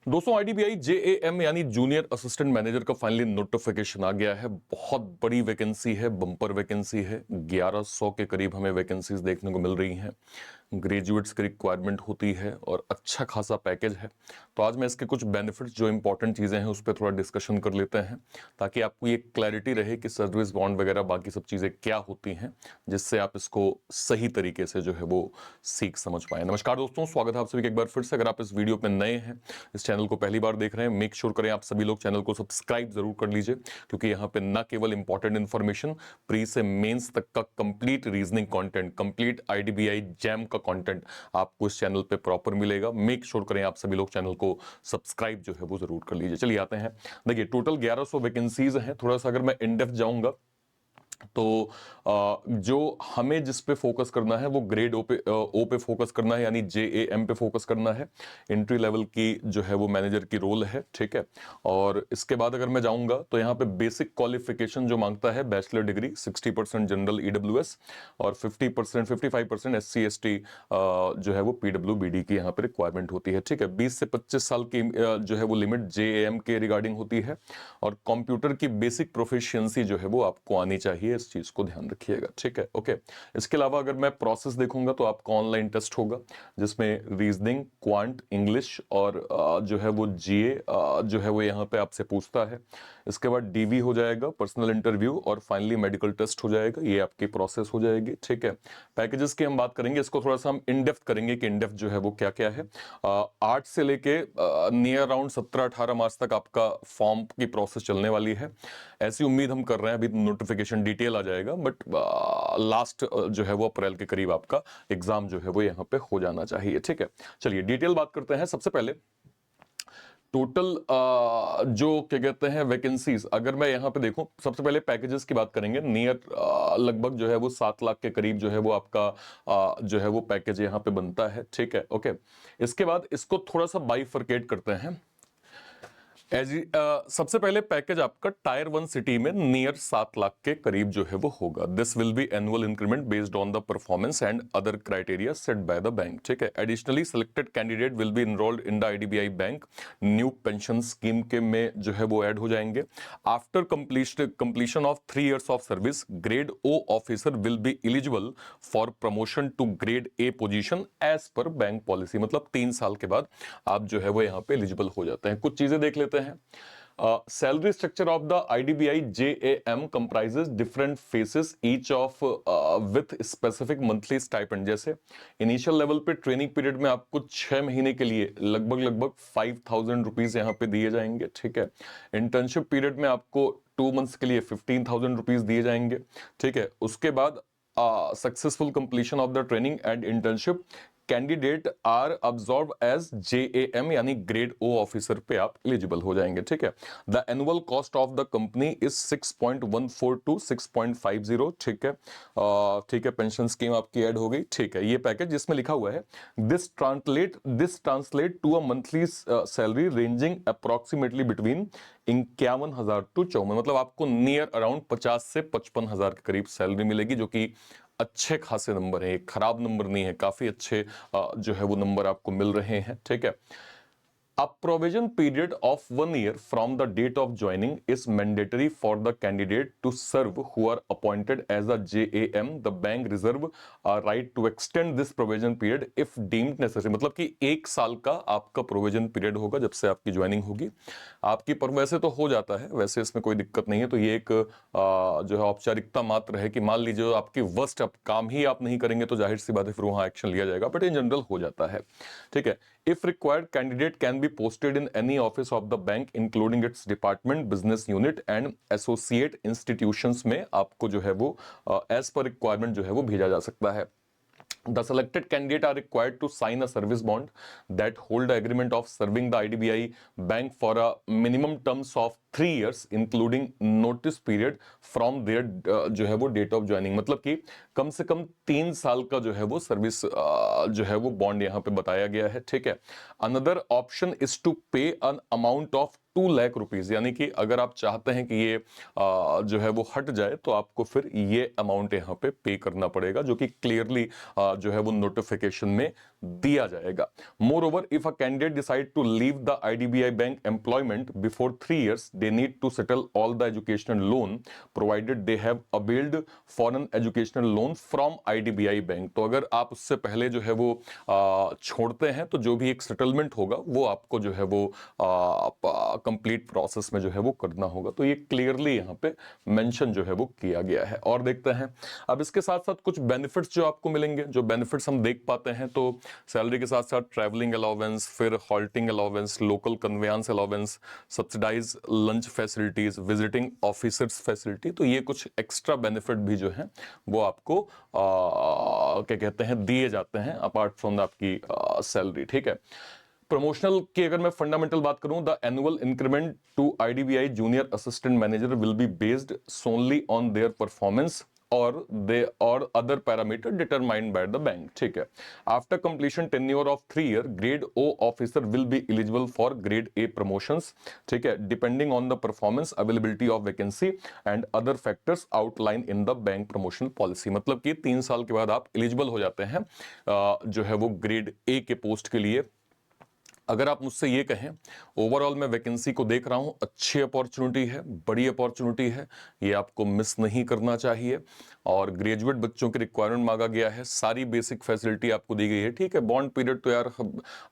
दोस्तों IDBI JAM यानी junior assistant manager का फाइनली नोटिफिकेशन आ गया है। बहुत बड़ी वैकेंसी है, बम्पर वैकेंसी है। 1100 के करीब हमें वैकेंसीज देखने को मिल रही हैं। ग्रेजुएट्स की रिक्वायरमेंट होती है और अच्छा खासा पैकेज है। तो आज मैं इसके कुछ बेनिफिट्स, जो इंपॉर्टेंट चीज़ें हैं, उस पर थोड़ा डिस्कशन कर लेते हैं, ताकि आपको ये क्लैरिटी रहे कि सर्विस बॉन्ड वगैरह बाकी सब चीज़ें क्या होती हैं, जिससे आप इसको सही तरीके से जो है वो सीख समझ पाए। नमस्कार दोस्तों, स्वागत है आप सभी का एक बार फिर से। अगर आप इस वीडियो पे नए हैं, इस चैनल को पहली बार देख रहे हैं, मेक श्योर करें आप सभी लोग चैनल को सब्सक्राइब जरूर कर लीजिए, क्योंकि यहाँ पे न केवल इंपॉर्टेंट इन्फॉर्मेशन, प्री से मेंस तक का complete reasoning content, complete IDBI jam का कंटेंट आपको इस चैनल पे प्रॉपर मिलेगा। मेक श्योर करें आप सभी लोग चैनल को सब्सक्राइब जो है वो जरूर कर लीजिए। चलिए आते हैं। देखिए टोटल 1100 वैकेंसीज हैं। थोड़ा सा अगर मैं इन डेप्थ जाऊंगा तो जो हमें जिस पे फोकस करना है वो ग्रेड ओ पे फोकस करना है, यानी जेएएम पे फोकस करना है। एंट्री लेवल की जो है वो मैनेजर की रोल है, ठीक है। और इसके बाद अगर मैं जाऊंगा तो यहाँ पे बेसिक क्वालिफिकेशन जो मांगता है, बैचलर डिग्री, 60% जनरल ईडब्ल्यूएस और 50% 55% एससी एसटी जो है वो पीडब्ल्यूबीडी की यहाँ पे रिक्वायरमेंट होती है, ठीक है। 20 से 25 साल की जो है वो लिमिट जेएएम के रिगार्डिंग होती है। और कंप्यूटर की बेसिक प्रोफिशिएंसी जो है वो आपको आनी चाहिए, इस चीज को ध्यान रखिएगा, ठीक है। ओके। इसके अलावा अगर मैं प्रोसेस देखूंगा तो आपका ऑनलाइन टेस्ट होगा, जिसमें रीजनिंग, क्वांट, इंग्लिश और जो है वो जीए जो है वो यहाँ पे आपसे पूछता है। इसके बाद डीवी हो जाएगा, पर्सनल इंटरव्यू, और फाइनली मेडिकल टेस्ट हो जाएगा। ये आपकी प्रोसेस हो जाएगी, ठीक है। पैकेजेस की हम बात करेंगे, इसको थोड़ा सा हम इन डेप्थ करेंगे कि इन डेप्थ जो है वो क्या क्या है। 8 से लेके नियर अराउंड 17-18 मार्च तक आपका फॉर्म की प्रोसेस चलने वाली है। ऐसी उम्मीद हम कर रहे हैं, अभी नोटिफिकेशन डिटेल आ जाएगा, बट लास्ट जो है वो अप्रैल के करीब आपका एग्जाम जो है वो यहाँ पे हो जाना चाहिए, ठीक है। चलिए डिटेल बात करते हैं। सबसे पहले टोटल जो क्या कहते हैं वैकेंसीज, अगर मैं यहाँ पे देखूं, सबसे पहले पैकेजेस की बात करेंगे। नियर लगभग जो है वो 7 लाख के करीब जो है वो आपका जो है वो पैकेज यहाँ पे बनता है, ठीक है। ओके। इसके बाद इसको थोड़ा सा बाइफरकेट करते हैं। सबसे पहले पैकेज आपका टायर 1 सिटी में नियर 7 लाख के करीब जो है वो होगा। This will be annual increment based on the performance and other criteria set by the bank, ठीक है। Additionally selected candidate will be enrolled in the IDBI bank new pension scheme के में जो है वो ऐड हो जाएंगे। After completion of 3 years of service, grade O officer will be eligible for promotion to grade A position as per bank policy. मतलब 3 साल के बाद आप जो है वो यहाँ पे एलिजिबल हो जाते हैं। कुछ चीजें देख लेते हैं। Salary structure of the IDBI JAM comprises different phases, each of with specific monthly stipend। जैसे इनिशियल लेवल पे ट्रेनिंग पीरियड में आपको 6 महीने के लिए लगभग 5,000 रुपीज यहाँ पे दिए जाएंगे, ठीक है। इंटर्नशिप पीरियड में आपको 2 मंथ्स के लिए 15,000 रुपीज दिए जाएंगे, ठीक है। उसके बाद successful completion of the training and internship, candidate are absorb as JAM यानी ग्रेड ओ ऑफिसर पे आप एलिजिबल हो जाएंगे, ठीक है। The annual cost of the company is 6.14 to 6.50, ठीक है। पेंशन स्कीम आपकी ऐड हो गई, ठीक है। ये पैकेज जिसमें लिखा हुआ है this translate to a monthly salary ranging approximately between 51,000 to 54, मतलब आपको नियर अराउंड 50 से 55,000 के करीब सैलरी मिलेगी, जो कि अच्छे खासे नंबर है, खराब नंबर नहीं है, काफी अच्छे जो है वो नंबर आपको मिल रहे हैं, ठीक है। A provision period of 1 year from the date of joining is mandatory for the candidate to serve who are appointed as a JAM. The bank reserve a right to extend this provision period if deemed necessary। मतलब कि 1 साल का आपका provision period होगा जब से आपकी joining होगी आपकी। पर वैसे तो हो जाता है, वैसे इसमें कोई दिक्कत नहीं है। तो ये एक जो है औपचारिकता मात्र है कि मान लीजिए आपकी वर्स्ट आप काम ही आप नहीं करेंगे तो जाहिर सी बात है फिर वहां एक्शन लिया जाएगा, बट इन जनरल हो जाता है, ठीक है। If required, candidate can be posted in any office of the bank, including its department, business unit and associate institutions में आपको जो है वो as per requirement जो है वो भेजा जा सकता है। The selected candidate are required to sign a service bond that hold the agreement of serving the IDBI bank for a minimum terms of 3 years, including notice period from their जो है वो date of joining। मतलब कि कम से कम 3 साल का जो है वो सर्विस जो है वो बॉन्ड यहाँ पे बताया गया है, ठीक है। अनदर ऑप्शन इज टू पे an amount of 2 lakh rupees, यानी कि अगर आप चाहते हैं कि ये जो है वो हट जाए तो आपको फिर ये अमाउंट यहाँ पे पे करना पड़ेगा, जो कि क्लियरली जो है वो नोटिफिकेशन में दिया जाएगा। Moreover, if a candidate decide to leave the IDBI bank employment before 3 years, they need to settle all the educational loan provided they have availed foreign educational loan from IDBI bank. तो अगर आप उससे पहले जो है वो छोड़ते हैं तो जो भी एक सेटलमेंट होगा वो आपको जो है वो कंप्लीट प्रोसेस में जो है वो करना होगा। तो ये क्लियरली यहाँ पे मेंशन जो है वो किया गया है। और देखते हैं अब इसके साथ साथ कुछ बेनिफिट्स जो आपको मिलेंगे। जो बेनिफिट्स हम देख पाते हैं तो सैलरी के साथ साथ ट्रैवलिंग अलाउंस, फिर halting allowance, local conveyance allowance, subsidise lunch facilities, visiting officers facility. तो ये कुछ एक्स्ट्रा बेनिफिट भी जो है वो आपको क्या कहते हैं दिए जाते हैं अपार्ट फ्रॉम आपकी सैलरी। ठीक है। प्रमोशनल की अगर मैं फंडामेंटल बात करूं, the annual increment to IDBI junior assistant manager will be based solely on their performance और other parameter determined by the bank। ठीक है। After completion tenure of 3 year, grade O officer will be eligible for grade A promotions. ठीक है, depending on the performance, availability of vacancy and other factors outline in the bank promotion policy. मतलब कि 3 साल के बाद आप eligible हो जाते हैं जो है वो ग्रेड ए के पोस्ट के लिए। अगर आप मुझसे ये कहें, ओवरऑल मैं वैकेंसी को देख रहा हूं, अच्छी अपॉर्चुनिटी है, बड़ी अपॉर्चुनिटी है, ये आपको मिस नहीं करना चाहिए। और ग्रेजुएट बच्चों की रिक्वायरमेंट मांगा गया है, सारी बेसिक फैसिलिटी आपको दी गई है। ठीक है, बॉन्ड पीरियड तो यार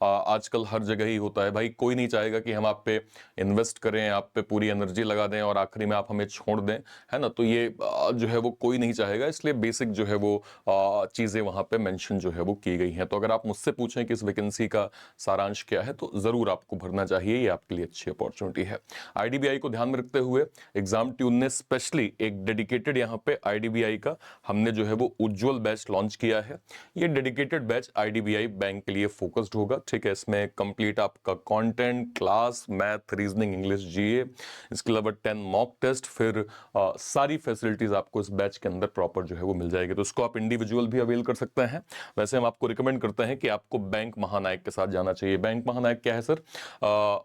आजकल हर जगह ही होता है भाई, कोई नहीं चाहेगा कि हम आप पे इन्वेस्ट करें, आप पे पूरी एनर्जी लगा दें और आखिरी में आप हमें छोड़ दें, है ना। तो ये जो है वो कोई नहीं चाहेगा, इसलिए बेसिक जो है वो चीजें वहां पे मेंशन जो है वो की गई हैं। तो अगर आप मुझसे पूछें कि इस वैकेंसी का सारांश क्या है तो जरूर आपको भरना चाहिए, ये आपके लिए अच्छी अपॉर्चुनिटी है। आईडीबीआई को ध्यान में रखते हुए एग्जाम ट्यून ने स्पेशली एक डेडिकेटेड यहाँ पे आईडीबीआई का हमने जो है वो उज्जवल बैच लॉन्च किया है। ये डेडिकेटेड बैच आईडीबीआई बैंक के लिए फोकस्ड होगा। ठीक है, इसमें कंप्लीट आपका content, class, math, reasoning, English, GA, इसके अलावा 10 मॉक टेस्ट, फिर सारी फैसिलिटीज आपको इस बैच के अंदर प्रॉपर जो है वो मिल जाएगी। तो इसको आप इंडिविजुअल भी अवेल कर सकते हैं। वैसे हम आपको रिकमेंड करते हैं कि आपको बैंक महानायक के साथ जाना चाहिए। बैंक महानायक क्या है सर?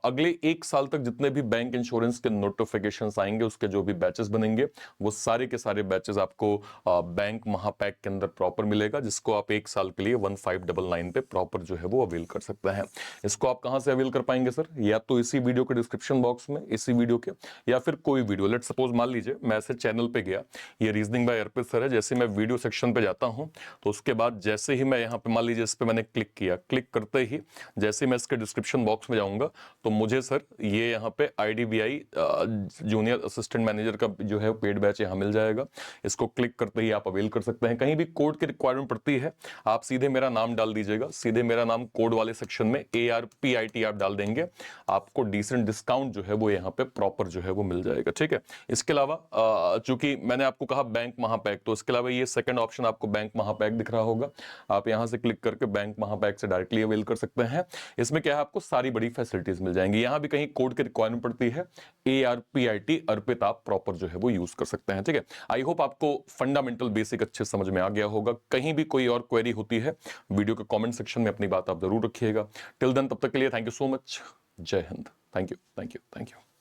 अगले 1 साल तक जितने भी बैंक इंश्योरेंस के नोटिफिकेशंस आएंगे, उसके जो भी बैचेस बनेंगे, वो सारे के सारे बैचेस आपको बैंक महापैक के अंदर प्रॉपर मिलेगा, जिसको आप 1 साल के लिए 1599 पे प्रॉपर जो है वो अवेल कर सकते हैं। इसको आप कहां से अवेल कर पाएंगे सर? या तो इसी वीडियो के डिस्क्रिप्शन बॉक्स में, इसी वीडियो के, या फिर कोई वीडियो, लेट सपोज मान लीजिए मैं ऐसे चैनल पे गया, ये रीजनिंग बाय अर्पित सर है, जैसे मैं वीडियो सेक्शन पे जाता हूं तो उसके बाद जैसे ही मैं यहाँ पे मान लीजिए इस पे मैंने क्लिक किया, क्लिक करते ही जैसे मैं इसके डिस्क्रिप्शन बॉक्स में जाऊंगा तो मुझे सर ये यहाँ पे आईडीबीआई जूनियर असिस्टेंट मैनेजर का जो है पेड बैच यहाँ मिल जाएगा। इसको क्लिक करते ही आप अवेल कर सकते हैं। कहीं भी कोड की रिक्वायरमेंट पड़ती है, आप सीधे मेरा नाम डाल दीजिएगा, सीधे मेरा नाम कोड वाले सेक्शन में ARPIT आप डाल देंगे, आपको डिसेंट डिस्काउंट जो है वो यहाँ पे प्रॉपर जो है वो मिल जाएगा। ठीक है, इसके अलावा चूंकि मैंने आपको कहा बैंक महापैक, तो इसके अलावा ये सेकंड ऑप्शन आपको बैंक महापैक दिख रहा होगा, आप यहां से क्लिक करके बैंक महापैक से डायरेक्टली अवेल कर सकते हैं। इसमें क्या है, आपको सारी बड़ी फैसिलिटीज मिल जाएंगी। यहां भी कहीं कोड की रिक्वायरमेंट पड़ती है, ARPIT अर्पित आप प्रॉपर जो है वो यूज कर सकते हैं। ठीक है, आई होप आपको फंडामेंटल बेसिक अच्छे समझ में आ गया होगा। कहीं भी कोई और क्वेरी होती है वीडियो के कमेंट सेक्शन में अपनी बात आप जरूर रखिएगा। टिल देन, तब तक के लिए थैंक यू सो मच। जय हिंद। Thank you, thank you, thank you.